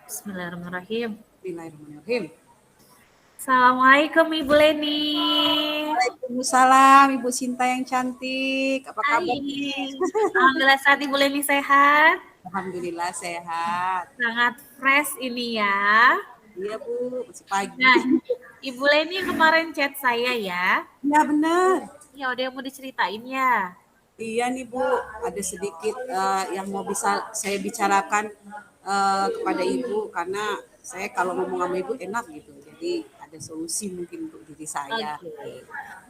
Bismillahirrahmanirrahim. Bismillahirrahmanirrahim. Assalamualaikum Ibu Leni. Waalaikumsalam Ibu Sinta yang cantik. Apa kabar? Hai. Alhamdulillah saat Ibu Leni sehat. Alhamdulillah sehat. Sangat fresh ini ya. Iya Bu, masih pagi. Nah, Ibu Leni kemarin chat saya ya. Iya benar. Ya udah yang mau diceritain ya. Iya nih Bu, ada sedikit yang mau bisa saya bicarakan kepada Ibu karena saya kalau ngomong sama Ibu enak gitu. Jadi ada solusi mungkin untuk diri saya. Oke.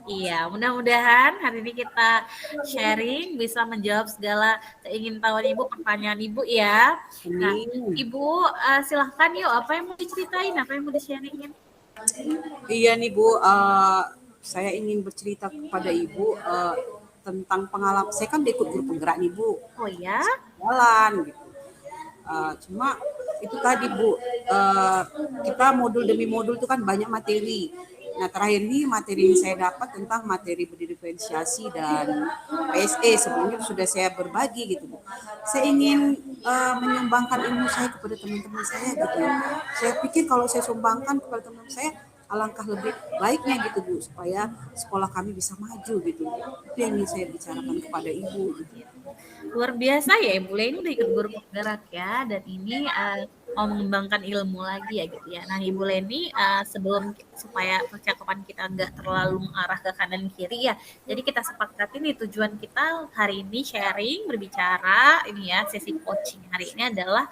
Iya, mudah-mudahan hari ini kita sharing bisa menjawab segala keingintahuan Ibu, pertanyaan Ibu ya. Nah, Ini. Ibu silahkan yuk, apa yang mau diceritain, apa yang mau di-sharingin? Iya nih Bu, saya ingin bercerita kepada Ibu tentang pengalaman. Saya kan ikut grup penggerak nih Bu, Oh ya? jalan gitu. Cuma itu tadi Bu, kita modul demi modul itu kan banyak materi. Nah terakhir ini materi yang saya dapat tentang materi berdiferensiasi dan PSE. Sebelumnya sudah saya berbagi gitu Bu. Saya ingin menyumbangkan ilmu saya kepada teman-teman saya gitu. Saya pikir kalau saya sumbangkan kepada teman-teman saya, alangkah lebih baiknya gitu Bu, supaya sekolah kami bisa maju gitu. Itu yang ingin saya bicarakan kepada Ibu gitu. Luar biasa ya Ibu Leni udah ikut guru penggerak ya, dan ini mau mengembangkan ilmu lagi ya gitu ya. Nah Ibu Leni sebelum supaya percakapan kita nggak terlalu mengarah ke kanan kiri ya, jadi kita sepakati nih tujuan kita hari ini sharing berbicara ini ya, sesi coaching hari ini adalah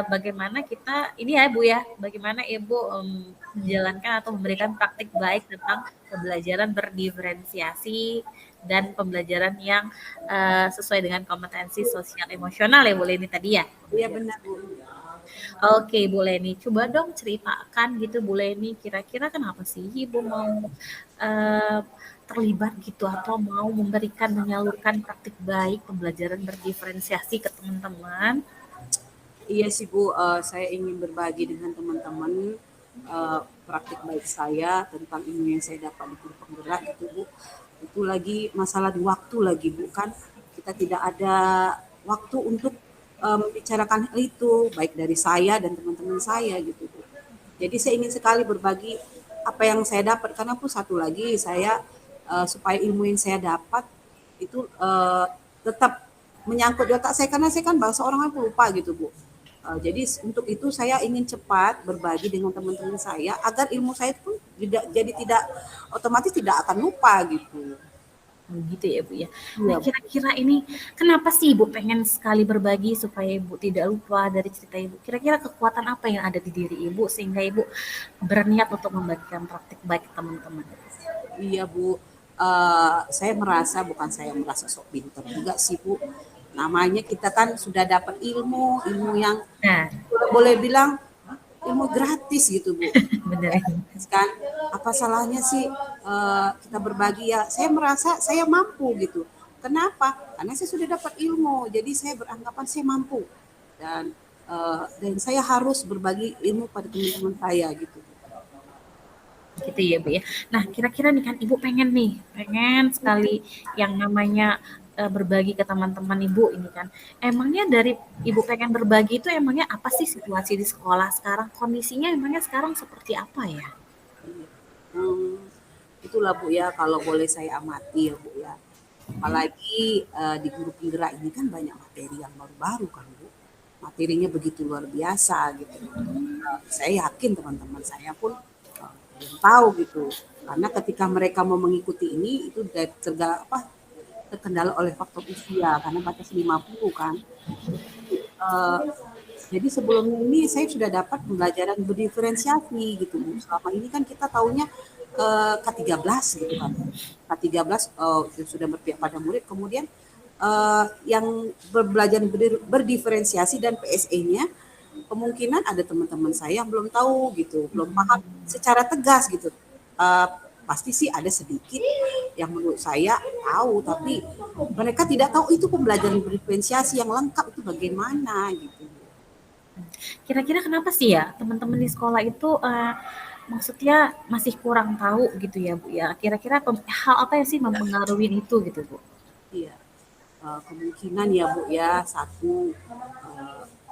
bagaimana kita ini ya Bu ya, bagaimana Ibu menjalankan atau memberikan praktik baik tentang pembelajaran berdiferensiasi dan pembelajaran yang sesuai dengan kompetensi sosial emosional ya Bu Leni tadi ya. Iya benar Bu. Oke Bu Leni, coba dong ceritakan gitu Bu Leni, kira-kira kenapa sih Ibu mau uh, terlibat gitu atau mau memberikan menyalurkan praktik baik pembelajaran berdiferensiasi ke teman-teman? Iya sih Bu, saya ingin berbagi dengan teman-teman praktik baik saya tentang ilmu yang saya dapat di guru penggerak itu Bu. Itu lagi masalah di waktu lagi Bu, kan kita tidak ada waktu untuk membicarakan hal itu baik dari saya dan teman-teman saya gitu Bu. Jadi saya ingin sekali berbagi apa yang saya dapat karena pun satu lagi saya supaya ilmu yang saya dapat itu tetap menyangkut di otak saya karena saya kan bahasa orang aku lupa gitu Bu. Jadi untuk itu saya ingin cepat berbagi dengan teman-teman saya agar ilmu saya pun tidak otomatis tidak akan lupa gitu. Gitu ya Bu ya. Nah Iya, kira-kira ini kenapa sih Ibu pengen sekali berbagi supaya Ibu tidak lupa dari cerita Ibu? Kira-kira kekuatan apa yang ada di diri Ibu sehingga Ibu berniat untuk membagikan praktik baik ke teman-teman? iya Bu. Saya merasa bukan saya merasa sok pintar juga sih Bu. Namanya kita kan sudah dapat ilmu yang Nah, boleh bilang ilmu gratis gitu Bu. bener. Kan apa salahnya sih kita berbagi ya? Saya merasa saya mampu gitu. Kenapa? Karena saya sudah dapat ilmu, jadi saya beranggapan saya mampu dan saya harus berbagi ilmu pada teman-teman saya gitu. Gitu ya Bu ya. Nah kira-kira nih kan Ibu pengen sekali yang namanya berbagi ke teman-teman Ibu ini kan. Emangnya dari Ibu pengen berbagi itu emangnya apa sih situasi di sekolah sekarang? Kondisinya emangnya sekarang seperti apa ya? Hmm, itulah Bu ya kalau boleh saya amati ya Bu ya. Apalagi di guru penggerak ini kan banyak materi yang baru-baru kan Bu. Materinya begitu luar biasa gitu. Saya yakin teman-teman saya pun belum tahu gitu. Karena ketika mereka mau mengikuti ini itu terkendala oleh faktor usia karena batas 50 kan. Eh, jadi sebelumnya ini saya sudah dapat pembelajaran berdiferensiasi gitu Bu. Selama ini kan kita taunya K13 gitu kan. K13 sudah berpihak pada murid, kemudian yang belajar berdiferensiasi dan PSE-nya kemungkinan ada teman-teman saya yang belum tahu gitu, belum paham secara tegas gitu. Eh, Pasti sih ada sedikit yang menurut saya tahu, tapi mereka tidak tahu itu pembelajaran berdiferensiasi yang lengkap itu bagaimana gitu. Kira-kira kenapa sih ya teman-teman di sekolah itu maksudnya masih kurang tahu gitu ya Bu ya? Kira-kira hal apa yang sih mempengaruhi itu gitu Bu? Iya, kemungkinan ya Bu ya, satu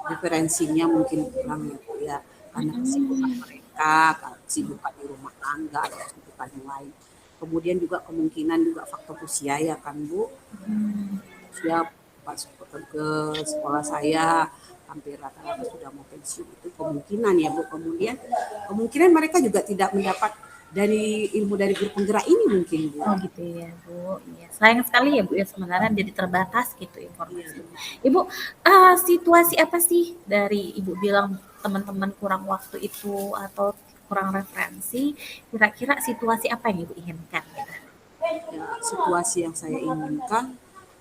referensinya mungkin kurang ya Bu ya, karena kesibukan Mhm. mereka, kesibukan di rumah tangga atau kesibukan yang lain. Kemudian juga kemungkinan juga faktor usia ya kan Bu, Mhm. usia pas ke sekolah saya hampir rata-rata sudah mau pensiun, itu kemungkinan ya Bu. Kemudian kemungkinan mereka juga tidak mendapat dari ilmu dari guru penggerak ini mungkin Bu. Oh gitu ya Bu, iya. Sayang sekali ya Bu ya sebenarnya jadi terbatas gitu Iya, informasi. iya. Ibu, situasi apa sih dari Ibu bilang teman-teman kurang waktu itu atau kurang referensi, kira-kira situasi apa yang Ibu inginkan gitu? Ya, situasi yang saya inginkan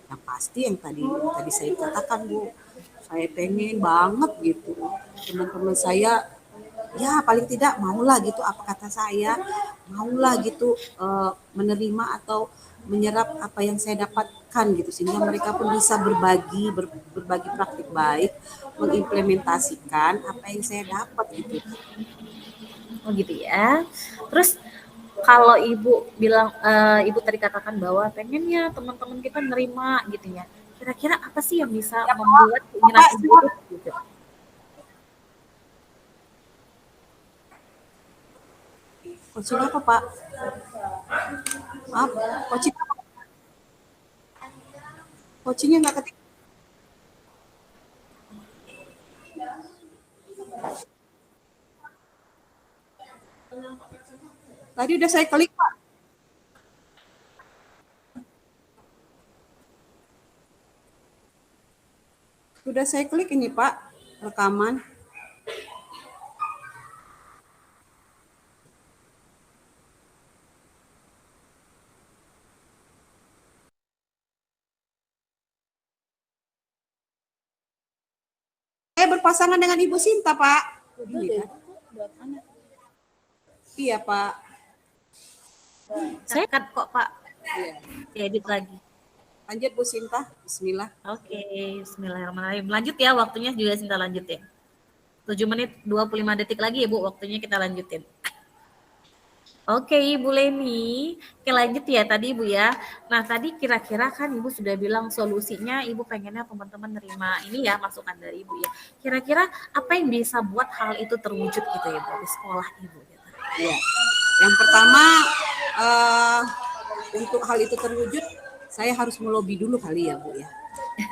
yang pasti yang tadi saya katakan Bu, saya pengen banget gitu teman-teman saya ya paling tidak maulah gitu apa kata saya, maulah gitu menerima atau menyerap apa yang saya dapatkan gitu sehingga mereka pun bisa berbagi praktik baik, mengimplementasikan apa yang saya dapat gitu. Oh gitu ya. Terus kalau Ibu bilang, Ibu tadi katakan bahwa pengennya teman-teman kita nerima gitu ya. Kira-kira apa sih yang bisa Ya Pak, membuat keinginan Bapak Ibu itu silakan. gitu? Coaching apa Pak? Maaf, coaching apa? Coachingnya nggak ketik. Tadi udah saya klik Pak. Sudah saya klik ini Pak, rekaman. Saya berpasangan dengan Ibu Sinta Pak. Ini kan? Iya Pak. Saya kan kok Pak, Iya. diedit lagi. Lanjut Bu Sinta, Bismillah. Oke, bismillahirrahmanirrahim. Lanjut ya, waktunya juga Sinta lanjut ya. 7 menit 25 detik lagi ya Bu, waktunya kita lanjutin. Oke, Ibu Leni. Oke, lanjut ya tadi Ibu ya. Nah, tadi kira-kira kan Ibu sudah bilang solusinya Ibu pengennya teman-teman nerima ini ya, masukan dari Ibu ya. Kira-kira apa yang bisa buat hal itu terwujud gitu ya Bu, di sekolah Ibu gitu. Iya. Yang pertama eh, untuk hal itu terwujud, saya harus melobi dulu kali ya Bu ya.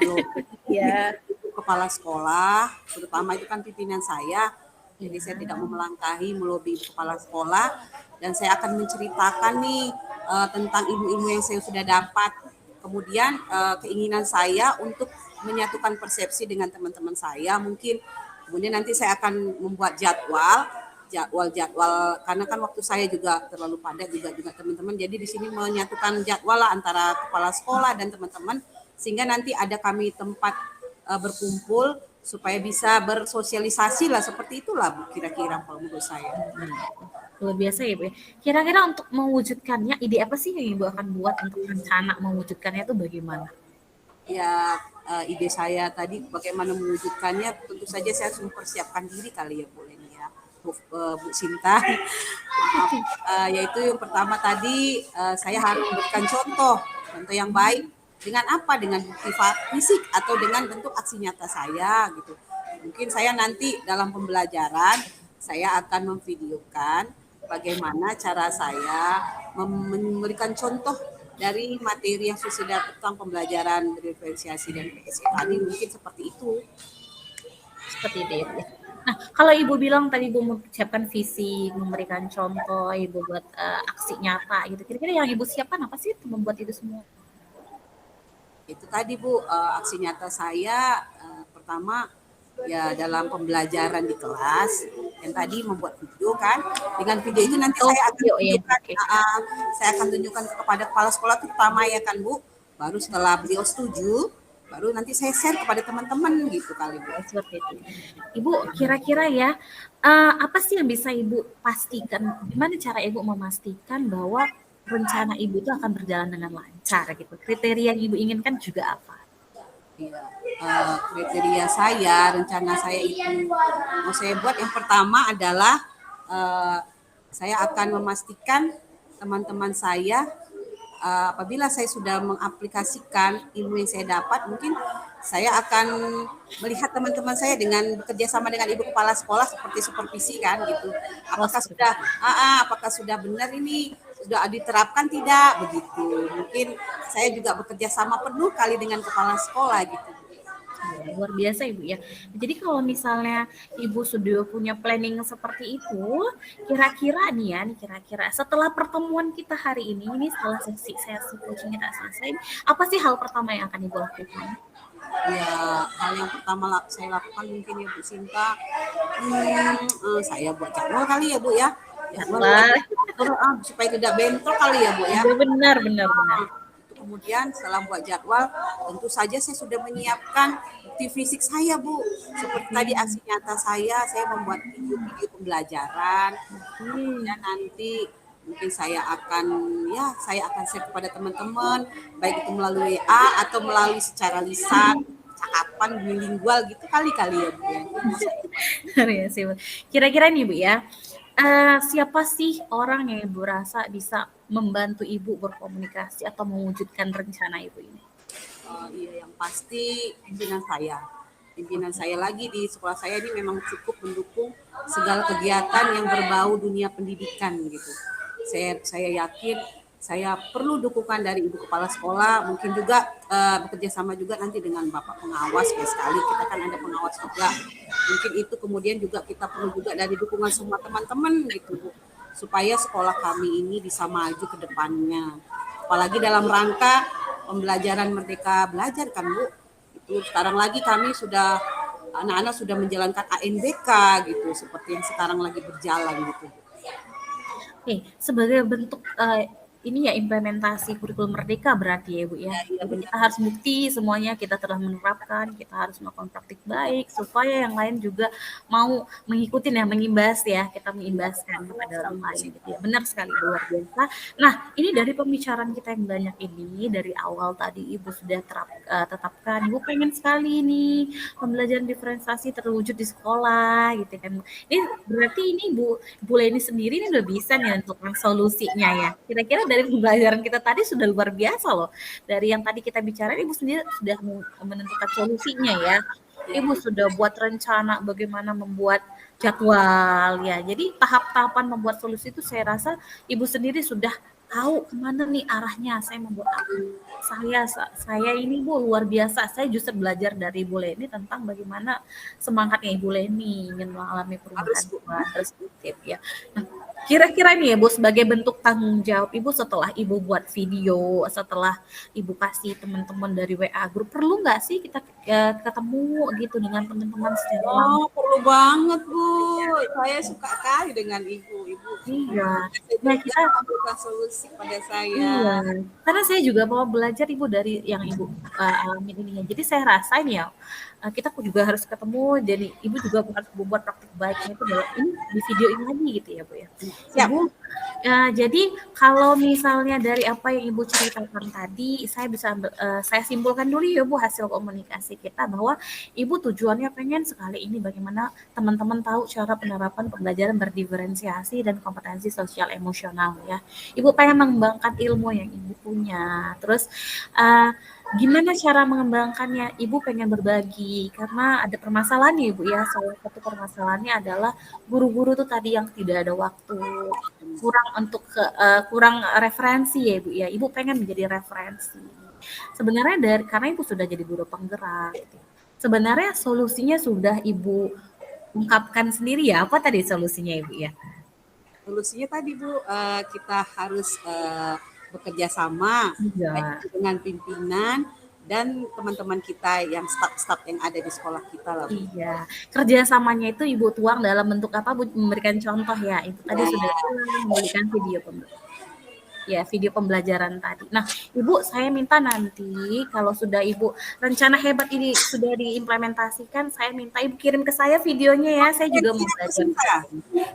Melobi Ya. kepala sekolah, terutama itu kan pimpinan saya. Jadi saya tidak Ya. mau melangkahi melobi kepala sekolah dan saya akan menceritakan nih tentang ilmu-ilmu yang saya sudah dapat. Kemudian keinginan saya untuk menyatukan persepsi dengan teman-teman saya mungkin. Kemudian nanti saya akan membuat jadwal karena kan waktu saya juga terlalu padat juga teman-teman, jadi di sini menyatukan jadwal lah antara kepala sekolah dan teman-teman sehingga nanti ada kami tempat berkumpul supaya bisa bersosialisasi lah, seperti itulah Bu kira-kira kalau menurut saya. Luar biasa ya Bu ya. Kira-kira untuk mewujudkannya, ide apa sih yang Ibu akan buat untuk rencana mewujudkannya itu bagaimana? Ya ide saya tadi bagaimana mewujudkannya, tentu saja saya harus mempersiapkan diri kali ya Bu Leni ya, Bu Sinta. Maaf, yaitu yang pertama tadi saya harus memberikan contoh yang baik dengan apa? Dengan bukti fisik atau dengan bentuk aksi nyata saya gitu. Mungkin saya nanti dalam pembelajaran saya akan memvideokan bagaimana cara saya memberikan contoh dari materi yang sudah tentang pembelajaran diferensiasi dan PSE tadi, mungkin seperti itu. Seperti itu ya Bu ya. Nah, kalau Ibu bilang tadi Ibu mempersiapkan visi, memberikan contoh, Ibu buat aksi nyata gitu. Kira-kira yang Ibu siapkan apa sih untuk membuat itu semua? Itu tadi Bu, aksi nyata saya pertama ya dalam pembelajaran di kelas yang tadi membuat video kan. Dengan video itu nanti Oh, saya akan video ya. tunjukkan Oke. saya akan tunjukkan kepada kepala sekolah terutama ya kan Bu. Baru setelah beliau setuju, baru nanti saya share kepada teman-teman gitu kali Bu. Seperti itu. Ibu, kira-kira ya, apa sih yang bisa Ibu pastikan? Gimana cara Ibu memastikan bahwa rencana Ibu itu akan berjalan dengan lancar gitu? Kriteria yang Ibu inginkan juga apa? Iya, kriteria saya, rencana saya itu mau saya buat yang pertama adalah saya akan memastikan teman-teman saya apabila saya sudah mengaplikasikan ilmu yang saya dapat, mungkin saya akan melihat teman-teman saya dengan bekerja sama dengan ibu kepala sekolah seperti supervisi kan gitu. Oh, Apakah seperti sudah apakah sudah benar ini sudah diterapkan tidak begitu. Mungkin saya juga bekerja sama penuh kali dengan kepala sekolah gitu. ya, luar biasa Ibu ya. Jadi kalau misalnya Ibu sudah punya planning seperti itu, kira-kira nih ya, kira-kira setelah pertemuan kita hari ini setelah sesi coaching kita selesai, apa sih hal pertama yang akan Ibu lakukan? Ya, hal yang pertama saya lakukan mungkin ya Bu Sinta, saya buat jadwal kali ya Bu ya. Jadwal Jadwal. supaya tidak bentrok kali ya Bu ya. Iya, benar, benar, benar. Kemudian setelah buat jadwal, tentu saja saya sudah menyiapkan bukti fisik saya Bu. Seperti tadi aksi nyata saya membuat video-video pembelajaran. Kemudian nanti mungkin saya akan share kepada teman-teman, baik itu melalui WA atau melalui secara lisan, cakapan bilingual gitu kali-kali ya Bu ya. Ya sih, Bu. Kira-kira nih Bu ya, siapa sih orang yang Ibu rasa bisa membantu Ibu berkomunikasi atau mewujudkan rencana Ibu ini? Iya, yang pasti pimpinan saya. Pimpinan saya lagi di sekolah saya ini memang cukup mendukung segala kegiatan yang berbau dunia pendidikan gitu. Saya yakin saya perlu dukungan dari ibu kepala sekolah, mungkin juga bekerja sama juga nanti dengan bapak pengawas sekali kita kan ada pengawas juga. Mungkin itu kemudian juga kita perlu juga dari dukungan semua teman-teman gitu Bu, supaya sekolah kami ini bisa maju ke depannya. Apalagi dalam rangka pembelajaran Merdeka Belajar kan Bu. Itu sekarang lagi kami sudah anak-anak sudah menjalankan ANBK gitu seperti yang sekarang lagi berjalan gitu. Oke, sebagai bentuk ini ya implementasi kurikulum merdeka berarti ya Bu ya. Iya, Jadi benar. kita harus bukti semuanya kita telah menerapkan, kita harus melakukan praktik baik supaya yang lain juga mau mengikuti ya, mengimbas ya, kita mengimbaskan kepada orang lain gitu ya. Benar sekali luar biasa. Nah, ini dari pembicaraan kita yang banyak ini dari awal tadi Ibu sudah tetapkan Ibu pengen sekali nih pembelajaran diferensiasi terwujud di sekolah gitu kan. Ini berarti ini Bu Leni sendiri ini udah bisa nih untuk solusinya ya. Kira-kira dari pembelajaran kita tadi sudah luar biasa loh. Dari yang tadi kita bicara, Ibu sendiri sudah menentukan solusinya ya. Ibu sudah buat rencana bagaimana membuat jadwal ya. Jadi tahap-tahapan membuat solusi itu saya rasa Ibu sendiri sudah tahu kemana nih arahnya. Saya membuat apa. Saya ini Bu luar biasa. Saya justru belajar dari Ibu Leni tentang bagaimana semangatnya Ibu Leni ingin mengalami perubahan positif ya. Nah, kira-kira nih ya Bu, sebagai bentuk tanggung jawab Ibu setelah Ibu buat video, setelah Ibu kasih teman-teman dari WA grup, perlu nggak sih kita ketemu gitu dengan teman-teman secara langsung? Oh, perlu banget Bu. Saya suka kali dengan Ibu. Ibu Iya. Nah, juga kita memberikan solusi pada saya. iya, karena saya juga mau belajar Ibu dari yang Ibu alamin ini ya. Jadi saya rasain ya, kita juga harus ketemu, jadi Ibu juga harus membuat praktik baiknya itu ini di video ini lagi gitu ya Bu ya. Siap. Ibu, jadi kalau misalnya dari apa yang Ibu ceritakan tadi, saya simpulkan dulu ya Bu hasil komunikasi kita bahwa Ibu tujuannya pengen sekali ini bagaimana teman-teman tahu cara penerapan pembelajaran berdiferensiasi dan kompetensi sosial emosional ya. Ibu pengen mengembangkan ilmu yang Ibu punya. Terus gimana cara mengembangkannya? Ibu pengen berbagi karena ada permasalahan nih Ibu ya. Salah satu permasalahannya adalah guru-guru tuh tadi yang tidak ada waktu, kurang referensi ya Ibu ya. Ibu pengen menjadi referensi. Sebenarnya karena Ibu sudah jadi guru penggerak gitu. Sebenarnya solusinya sudah Ibu ungkapkan sendiri ya. Apa tadi solusinya Ibu ya? Solusinya tadi Bu, kita harus bekerja sama baik Iya. dengan pimpinan dan teman-teman kita yang staf-staf yang ada di sekolah kita lah Bu. Iya, kerjasamanya itu Ibu tuang dalam bentuk apa Bu? Memberikan contoh ya. Itu tadi sudah memberikan video pembelajaran tadi. Nah, Ibu saya minta nanti kalau sudah Ibu rencana hebat ini sudah diimplementasikan, saya minta Ibu kirim ke saya videonya ya. Saya juga mau belajar.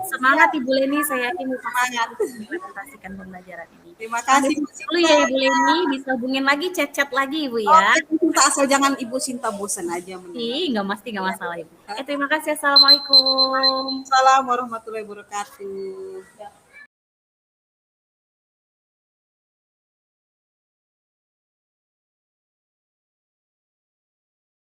Semangat Ibu Leni, saya yakin Ibu pasti mengimplementasikan pembelajaran ini. Terima kasih Bu Dulu ya Ibu Leni, bisa hubungin lagi, chat-chat lagi Ibu ya. Sinta, asal jangan Ibu Sinta bosan aja. Nggak masalah Ibu. Terima kasih. Assalamualaikum. Assalamualaikum warahmatullahi wabarakatuh.